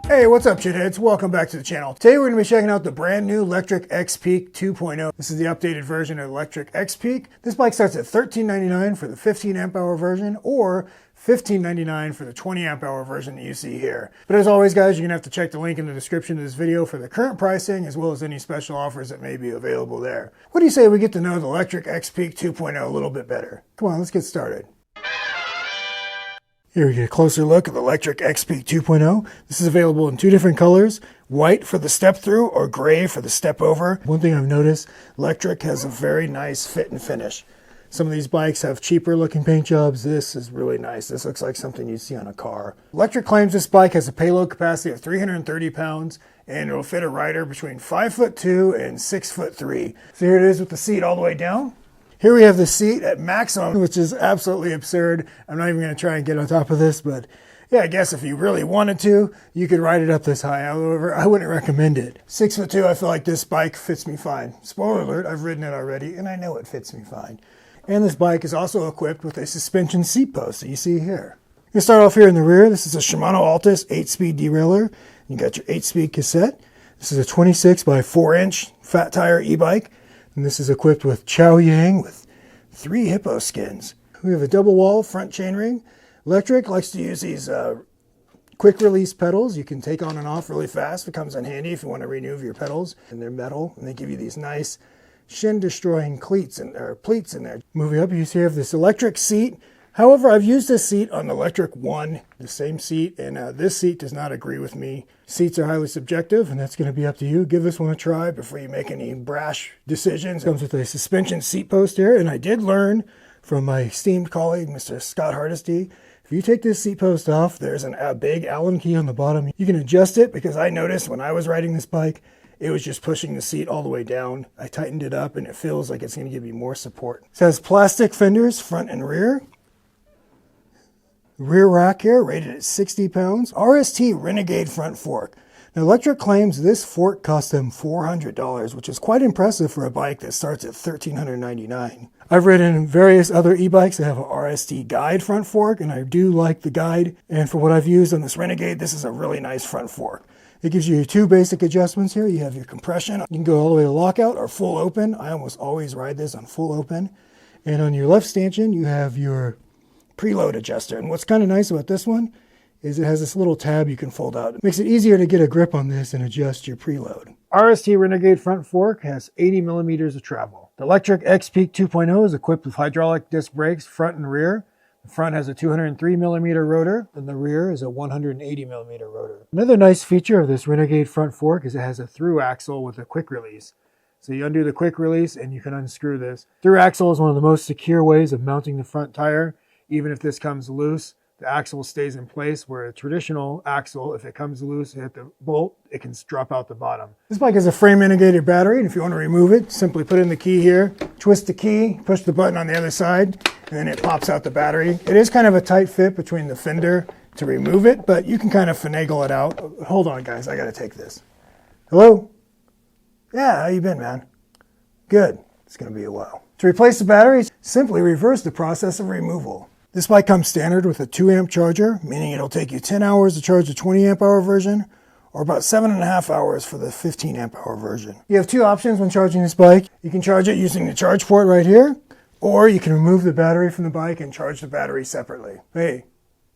Hey, what's up, shitheads? Welcome back to the channel. Today we're going to be checking out the brand new Lectric Xpeak 2.0. This is the updated version of Lectric Xpeak. This bike starts at $13.99 for the 15 amp hour version or $15.99 for the 20 amp hour version that you see here. But as always, guys, you're going to have to check the link in the description of this video for the current pricing as well as any special offers that may be available there. What do you say we get to know the Lectric Xpeak 2.0 a little bit better? Come on, let's get started. Here we get a closer look at the Lectric Xpeak 2.0. This is available in two different colors, white for the step through or gray for the step over. One thing I've noticed, Lectric has a very nice fit and finish. Some of these bikes have cheaper looking paint jobs. This is really nice. This looks like something you'd see on a car. Lectric claims this bike has a payload capacity of 330 pounds and it'll fit a rider between 5'2" and 6'3". So here it is with the seat all the way down. Here we have the seat at maximum, which is absolutely absurd. I'm not even going to try and get on top of this, but yeah, I guess if you really wanted to, you could ride it up this high. However, I wouldn't recommend it. 6'2", I feel like this bike fits me fine. Spoiler alert, I've ridden it already, and I know it fits me fine. And this bike is also equipped with a suspension seat post that you see here. You start off here in the rear. This is a Shimano Altus 8-speed derailleur. You got your 8-speed cassette. This is a 26 by 4-inch fat tire e-bike. And this is equipped with Chow Yang with 3 hippo skins. We have a double wall front chainring. Lectric likes to use these quick release pedals. You can take on and off really fast. It comes in handy if you want to remove your pedals. And they're metal, and they give you these nice shin destroying pleats in there. Moving up, you see have this electric seat. However, I've used this seat on the Lectric 1, the same seat, and this seat does not agree with me. Seats are highly subjective, and that's going to be up to you. Give this one a try before you make any brash decisions. It comes with a suspension seat post here, and I did learn from my esteemed colleague, Mr. Scott Hardesty, if you take this seat post off, there's a big Allen key on the bottom. You can adjust it because I noticed when I was riding this bike, it was just pushing the seat all the way down. I tightened it up, and it feels like it's going to give you more support. It has plastic fenders, front and rear. Rear rack here, rated at 60 pounds. RST Renegade front fork. Now, Lectric claims this fork cost them $400, which is quite impressive for a bike that starts at $1,399. I've ridden various other e-bikes that have an RST guide front fork, and I do like the guide. And for what I've used on this Renegade, this is a really nice front fork. It gives you two basic adjustments here. You have your compression. You can go all the way to lockout or full open. I almost always ride this on full open. And on your left stanchion, you have your preload adjuster. And what's kind of nice about this one is it has this little tab you can fold out. It makes it easier to get a grip on this and adjust your preload. RST Renegade front fork has 80 millimeters of travel. The Lectric Xpeak 2.0 is equipped with hydraulic disc brakes front and rear. The front has a 203 millimeter rotor, and the rear is a 180 millimeter rotor. Another nice feature of this Renegade front fork is it has a through axle with a quick release. So you undo the quick release and you can unscrew this. Through axle is one of the most secure ways of mounting the front tire. Even if this comes loose, the axle stays in place, where a traditional axle, if it comes loose, you hit the bolt, it can drop out the bottom. This bike has a frame integrated battery, and if you want to remove it, simply put in the key here, twist the key, push the button on the other side, and then it pops out the battery. It is kind of a tight fit between the fender to remove it, but you can kind of finagle it out. Hold on, guys, I got to take this. Hello? Yeah, how you been, man? Good. It's going to be a while. To replace the battery, simply reverse the process of removal. This bike comes standard with a 2 amp charger, meaning it'll take you 10 hours to charge the 20 amp hour version, or about 7.5 hours for the 15 amp hour version. You have two options when charging this bike. You can charge it using the charge port right here, or you can remove the battery from the bike and charge the battery separately. Hey,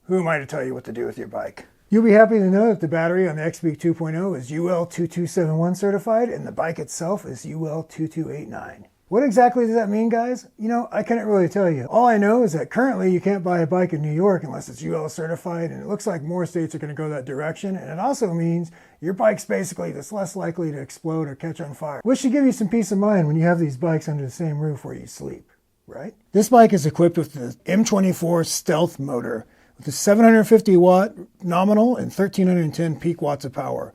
who am I to tell you what to do with your bike? You'll be happy to know that the battery on the Xpeak 2.0 is UL2271 certified, and the bike itself is UL2289. What exactly does that mean, guys? You know, I couldn't really tell you. All I know is that currently you can't buy a bike in New York unless it's UL certified, and it looks like more states are going to go that direction, and it also means your bike's basically just less likely to explode or catch on fire, which should give you some peace of mind when you have these bikes under the same roof where you sleep, right? This bike is equipped with the M24 Stealth motor with a 750 watt nominal and 1310 peak watts of power.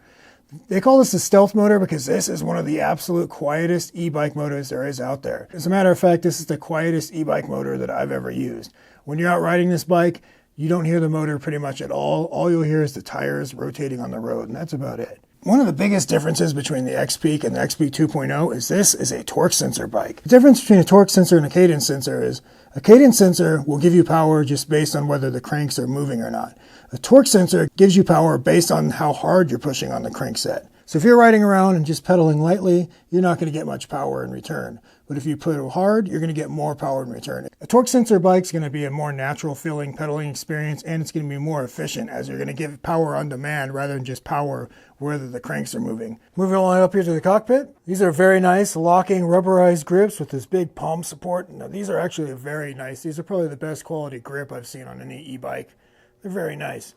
They call this the stealth motor because this is one of the absolute quietest e-bike motors there is out there. As a matter of fact, this is the quietest e-bike motor that I've ever used. When you're out riding this bike, you don't hear the motor pretty much at all. All you'll hear is the tires rotating on the road, and that's about it. One of the biggest differences between the Xpeak and the Xpeak 2.0 is this is a torque sensor bike. The difference between a torque sensor and a cadence sensor is a cadence sensor will give you power just based on whether the cranks are moving or not. A torque sensor gives you power based on how hard you're pushing on the crankset. So if you're riding around and just pedaling lightly, you're not going to get much power in return. But if you pedal hard, you're going to get more power in return. A torque sensor bike is going to be a more natural feeling pedaling experience, and it's going to be more efficient as you're going to give power on demand rather than just power whether the cranks are moving. Moving along up here to the cockpit. These are very nice locking rubberized grips with this big palm support. Now these are actually very nice. These are probably the best quality grip I've seen on any e-bike. They're very nice.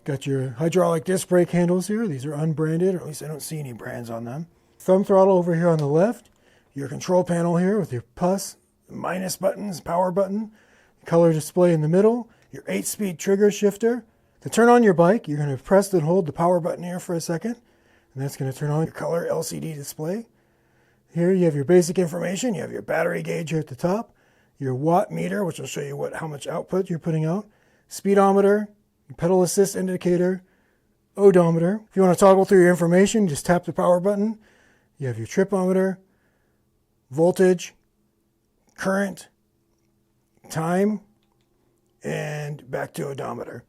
Got your hydraulic disc brake handles here. These are unbranded, or at least I don't see any brands on them. Thumb throttle over here on the left. Your control panel here with your plus, minus buttons, power button. Color display in the middle. Your 8-speed trigger shifter. To turn on your bike, you're going to press and hold the power button here for a second. And that's going to turn on your color LCD display. Here you have your basic information. You have your battery gauge here at the top. Your watt meter, which will show you how much output you're putting out. Speedometer. Pedal assist indicator, odometer. If you want to toggle through your information, just tap the power button. You have your tripometer, voltage, current, time, and back to odometer.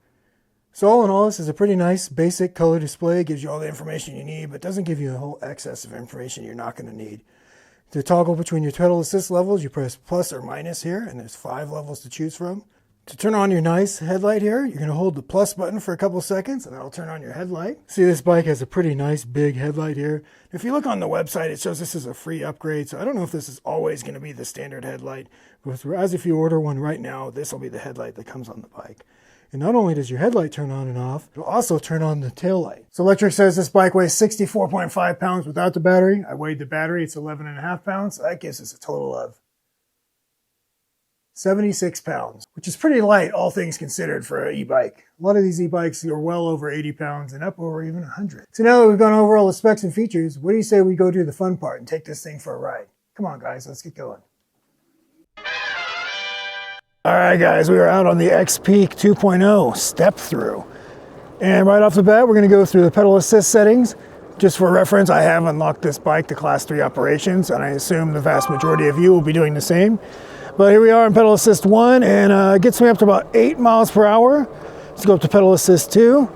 So all in all, this is a pretty nice basic color display. It gives you all the information you need, but doesn't give you a whole excess of information you're not going to need. To toggle between your pedal assist levels, you press plus or minus here, and there's 5 levels to choose from. To turn on your nice headlight here, you're going to hold the plus button for a couple seconds and that'll turn on your headlight. See, this bike has a pretty nice big headlight here. If you look on the website, it shows this is a free upgrade, so I don't know if this is always going to be the standard headlight, but as if you order one right now, this will be the headlight that comes on the bike. And not only does your headlight turn on and off, it'll also turn on the tail light. So Lectric says this bike weighs 64.5 pounds without the battery. I weighed the battery, it's 11.5 pounds, so that gives us a total of 76 pounds, which is pretty light, all things considered, for an e-bike. A lot of these e-bikes are well over 80 pounds and up over even 100. So now that we've gone over all the specs and features, what do you say we go do the fun part and take this thing for a ride? Come on, guys, let's get going. All right, guys, we are out on the Xpeak 2.0 step through. And right off the bat, we're going to go through the pedal assist settings. Just for reference, I have unlocked this bike to Class 3 operations, and I assume the vast majority of you will be doing the same. But here we are in pedal assist 1, and it gets me up to about 8 miles per hour. Let's go up to pedal assist 2. You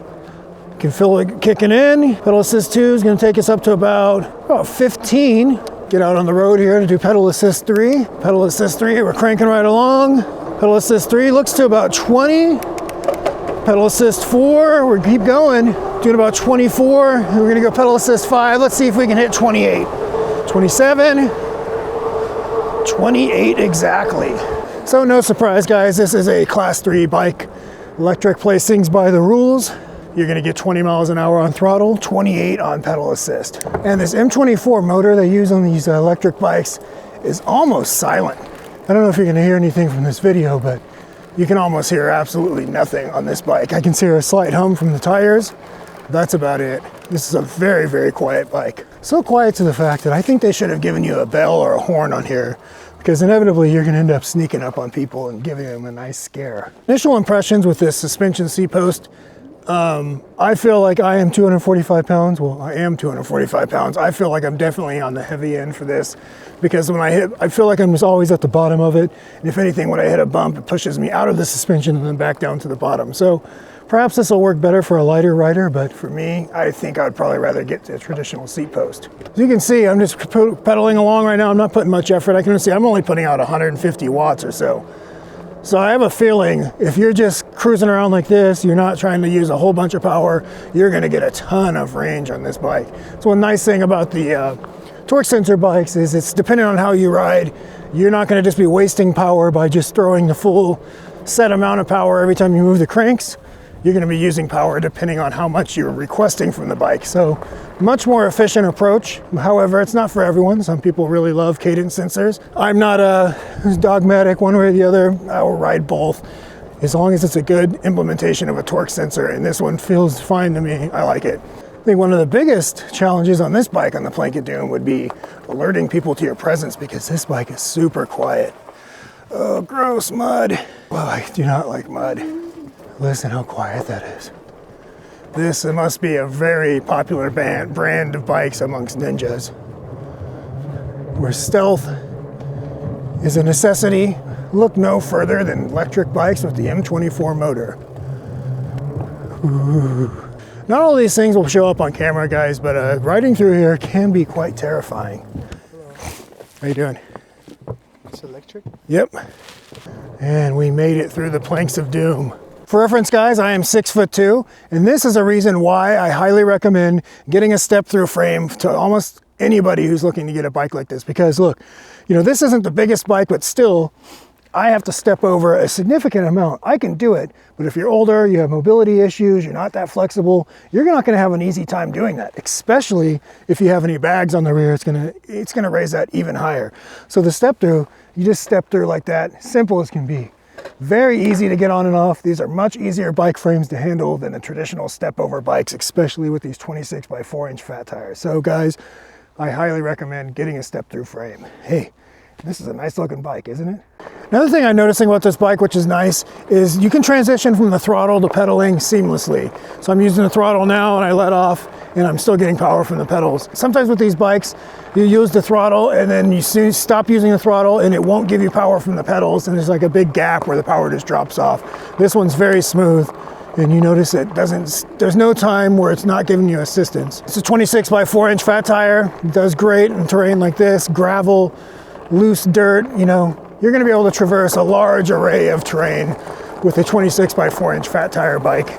can feel it kicking in. Pedal assist 2 is going to take us up to about 15. Get out on the road here to do pedal assist 3. Pedal assist 3, we're cranking right along. Pedal assist 3 looks to about 20. Pedal assist 4, we keep going, doing about 24. We're going to go pedal assist 5. Let's see if we can hit 28. 27. 28 exactly. So no surprise, guys, this is a Class 3 bike. Lectric plays things by the rules. You're going to get 20 miles an hour on throttle, 28 on pedal assist. And this M24 motor they use on these electric bikes is almost silent. I don't know if you're going to hear anything from this video, but you can almost hear absolutely nothing on this bike. I can hear a slight hum from the tires. That's about it. This is a very, very quiet bike. So quiet to the fact that I think they should have given you a bell or a horn on here, because inevitably you're going to end up sneaking up on people and giving them a nice scare. Initial impressions with this suspension seat post, I feel like I am 245 pounds. Well, I am 245 pounds. I feel like I'm definitely on the heavy end for this, because when I feel like I'm just always at the bottom of it. And if anything, when I hit a bump, it pushes me out of the suspension and then back down to the bottom. So perhaps this will work better for a lighter rider, but for me, I think I'd probably rather get the traditional seat post. As you can see, I'm just pedaling along right now. I'm not putting much effort. I can see I'm only putting out 150 watts or so. So I have a feeling if you're just cruising around like this, you're not trying to use a whole bunch of power, you're going to get a ton of range on this bike. So one nice thing about the torque sensor bikes is it's dependent on how you ride. You're not going to just be wasting power by just throwing the full set amount of power every time you move the cranks. You're going to be using power depending on how much you're requesting from the bike. So much more efficient approach. However, it's not for everyone. Some people really love cadence sensors. I'm not dogmatic one way or the other. I will ride both as long as it's a good implementation of a torque sensor, and this one feels fine to me. I like it. I think one of the biggest challenges on this bike on the Plank of Doom would be alerting people to your presence, because this bike is super quiet. Oh, gross mud. Well, I do not like mud. Listen how quiet that is. This must be a very popular brand of bikes amongst ninjas, where stealth is a necessity. Look no further than Lectric bikes with the M24 motor. Ooh. Not all these things will show up on camera, guys, but riding through here can be quite terrifying. Hello. How you doing? It's Lectric? Yep. And we made it through the planks of doom. For reference, guys, I am 6'2", and this is a reason why I highly recommend getting a step-through frame to almost anybody who's looking to get a bike like this. Because look, you know, this isn't the biggest bike, but still, I have to step over a significant amount. I can do it, but if you're older, you have mobility issues, you're not that flexible, you're not gonna have an easy time doing that, especially if you have any bags on the rear. It's gonna raise that even higher. So the step-through, you just step through like that, simple as can be. Very easy to get on and off. These are much easier bike frames to handle than the traditional step-over bikes, especially with these 26 by 4-inch fat tires. So guys, I highly recommend getting a step-through frame. Hey, this is a nice looking bike, isn't it? Another thing I'm noticing about this bike, which is nice, is you can transition from the throttle to pedaling seamlessly. So I'm using the throttle now and I let off and I'm still getting power from the pedals. Sometimes with these bikes, you use the throttle and then you soon stop using the throttle and it won't give you power from the pedals, and there's like a big gap where the power just drops off. This one's very smooth. And you notice there's no time where it's not giving you assistance. It's a 26 by 4-inch fat tire. It does great in terrain like this, gravel, loose dirt. You know, you're gonna be able to traverse a large array of terrain with a 26 by 4-inch fat tire bike.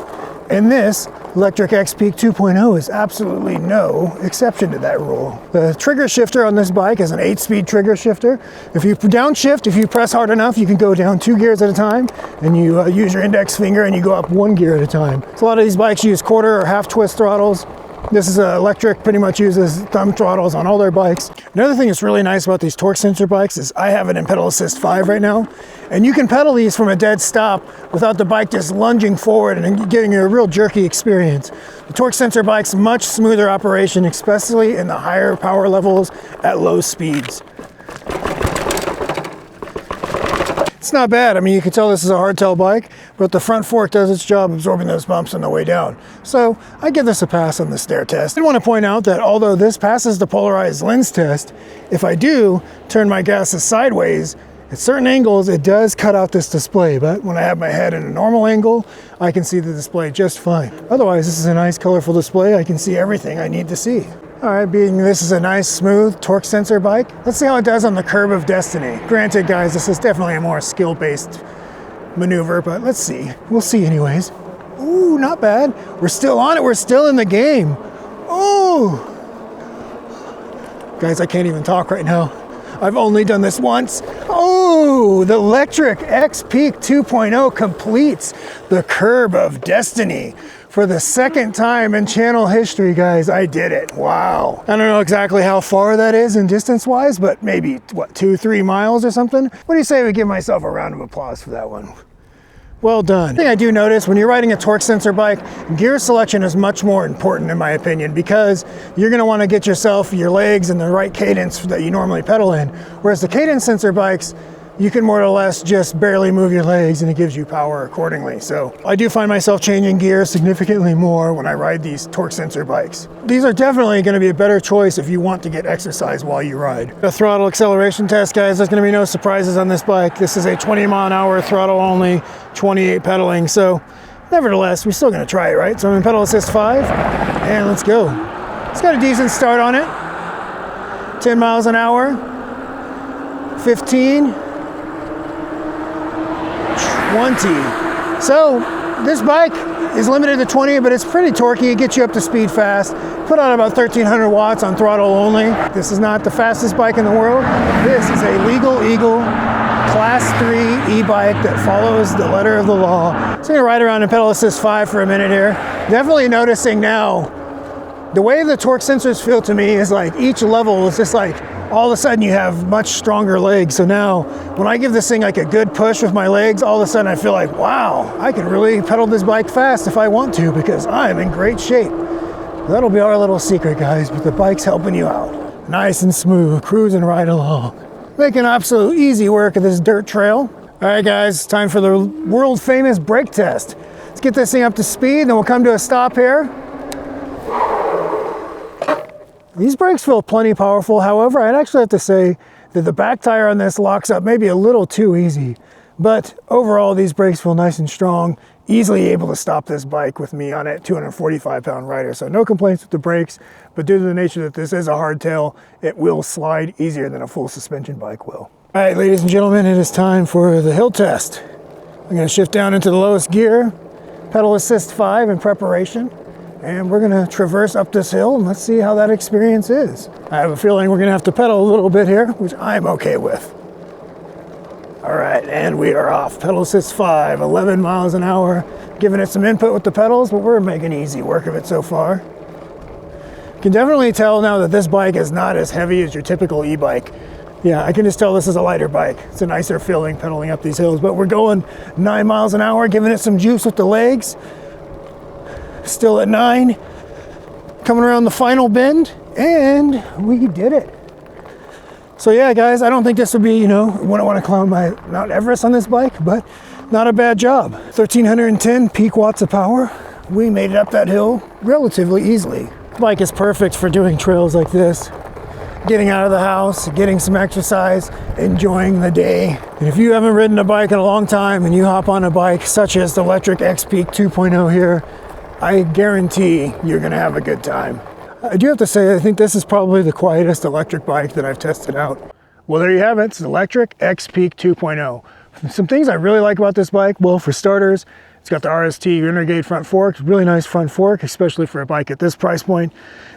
And this Lectric Xpeak 2.0 is absolutely no exception to that rule. The trigger shifter on this bike is an 8-speed trigger shifter. If you downshift, if you press hard enough, you can go down 2 gears at a time, and you use your index finger and you go up 1 gear at a time. So a lot of these bikes use quarter or half twist throttles. This is Lectric, pretty much uses thumb throttles on all their bikes. Another thing that's really nice about these torque sensor bikes is I have it in pedal assist 5 right now, and you can pedal these from a dead stop without the bike just lunging forward and giving you a real jerky experience. The torque sensor bike's much smoother operation, especially in the higher power levels at low speeds. It's not bad. I mean, you can tell this is a hardtail bike, but the front fork does its job absorbing those bumps on the way down. So I give this a pass on the stair test. I want to point out that although this passes the polarized lens test, if I do turn my gases sideways, at certain angles, it does cut out this display, but when I have my head in a normal angle, I can see the display just fine. Otherwise, this is a nice colorful display. I can see everything I need to see. All right, being this is a nice, smooth torque sensor bike, let's see how it does on the curb of destiny. Granted, guys, this is definitely a more skill-based maneuver, but let's see. We'll see anyways. Ooh, not bad. We're still on it. We're still in the game. Ooh. Guys, I can't even talk right now. I've only done this once. Oh, the Lectric Xpeak 2.0 completes the curb of destiny. For the second time in channel history, guys, I did it. Wow. I don't know exactly how far that is in distance-wise, but maybe, what, 2-3 miles or something? What do you say we give myself a round of applause for that one? Well done. The thing I do notice when you're riding a torque sensor bike, gear selection is much more important in my opinion, because you're gonna wanna get yourself, your legs in the right cadence that you normally pedal in. Whereas the cadence sensor bikes, you can more or less just barely move your legs and it gives you power accordingly. So I do find myself changing gears significantly more when I ride these torque sensor bikes. These are definitely gonna be a better choice if you want to get exercise while you ride. The throttle acceleration test, guys, there's gonna be no surprises on this bike. This is a 20-mile-an-hour throttle only, 28 pedaling. So nevertheless, we're still gonna try it, right? So I'm in pedal assist 5 and let's go. It's got a decent start on it. 10 miles an hour, 15, 20. So this bike is limited to 20, but it's pretty torquey. It gets you up to speed fast. Put out about 1,300 watts on throttle only. This is not the fastest bike in the world. This is a legal Eagle Class 3 e-bike that follows the letter of the law. So I'm gonna ride around in pedal assist 5 for a minute here. Definitely noticing now, the way the torque sensors feel to me is like each level is just like, all of a sudden you have much stronger legs. So now when I give this thing like a good push with my legs, all of a sudden I feel like, wow, I can really pedal this bike fast if I want to, because I'm in great shape. That'll be our little secret, guys, but the bike's helping you out. Nice and smooth, cruising right along. Making absolute easy work of this dirt trail. All right, guys, time for the world famous brake test. Let's get this thing up to speed, and then we'll come to a stop here. These brakes feel plenty powerful. However, I'd actually have to say that the back tire on this locks up maybe a little too easy. But overall, these brakes feel nice and strong, easily able to stop this bike with me on a 245-pound rider. So no complaints with the brakes, but due to the nature that this is a hardtail, it will slide easier than a full suspension bike will. All right, ladies and gentlemen, it is time for the hill test. I'm gonna shift down into the lowest gear, pedal assist 5 in preparation, and we're gonna traverse up this hill and let's see how that experience is. I have a feeling we're gonna have to pedal a little bit here, which I'm okay with. All right, and we are off. Pedal assist 5, 11 miles an hour. Giving it some input with the pedals, but we're making easy work of it so far. You can definitely tell now that this bike is not as heavy as your typical e-bike. Yeah, I can just tell this is a lighter bike. It's a nicer feeling pedaling up these hills, but we're going 9 miles an hour, giving it some juice with the legs. Still at 9. Coming around the final bend, and we did it. So yeah, guys, I don't think this would be, wouldn't want to climb my Mount Everest on this bike, but not a bad job. 1,310 peak watts of power. We made it up that hill relatively easily. This bike is perfect for doing trails like this. Getting out of the house, getting some exercise, enjoying the day. And if you haven't ridden a bike in a long time and you hop on a bike such as the Lectric Xpeak 2.0 here, I guarantee you're gonna have a good time. I do have to say, I think this is probably the quietest electric bike that I've tested out. Well, there you have it. It's the Lectric Xpeak 2.0. Some things I really like about this bike, well, for starters, it's got the RST Renegade front fork, really nice front fork, especially for a bike at this price point.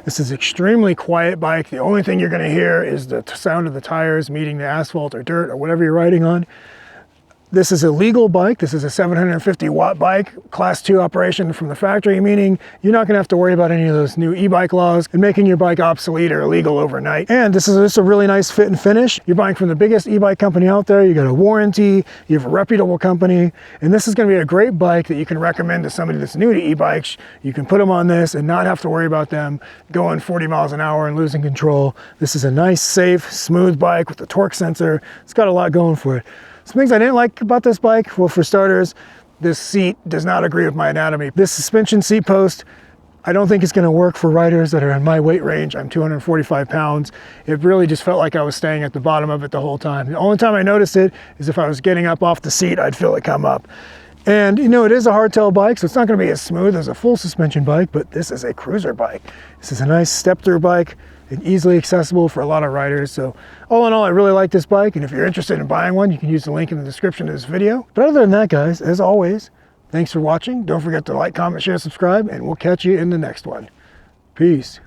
This is an extremely quiet bike. The only thing you're gonna hear is the sound of the tires meeting the asphalt or dirt or whatever you're riding on. This is a legal bike. This is a 750 watt bike, class 2 operation from the factory, meaning you're not gonna have to worry about any of those new e-bike laws and making your bike obsolete or illegal overnight. And this is just a really nice fit and finish. You're buying from the biggest e-bike company out there. You got a warranty, you have a reputable company, and this is gonna be a great bike that you can recommend to somebody that's new to e-bikes. You can put them on this and not have to worry about them going 40 miles an hour and losing control. This is a nice, safe, smooth bike with the torque sensor. It's got a lot going for it. Some things I didn't like about this bike, well, for starters, this seat does not agree with my anatomy. This suspension seat post, I don't think it's gonna work for riders that are in my weight range. I'm 245 pounds. It really just felt like I was staying at the bottom of it the whole time. The only time I noticed it is if I was getting up off the seat, I'd feel it come up. And it is a hardtail bike, so it's not gonna be as smooth as a full suspension bike, but this is a cruiser bike. This is a nice step-through bike, and easily accessible for a lot of riders. So all in all, I really like this bike, and if you're interested in buying one, you can use the link in the description of this video. But other than that, guys, as always, thanks for watching. Don't forget to like, comment, share, subscribe, and we'll catch you in the next one. Peace.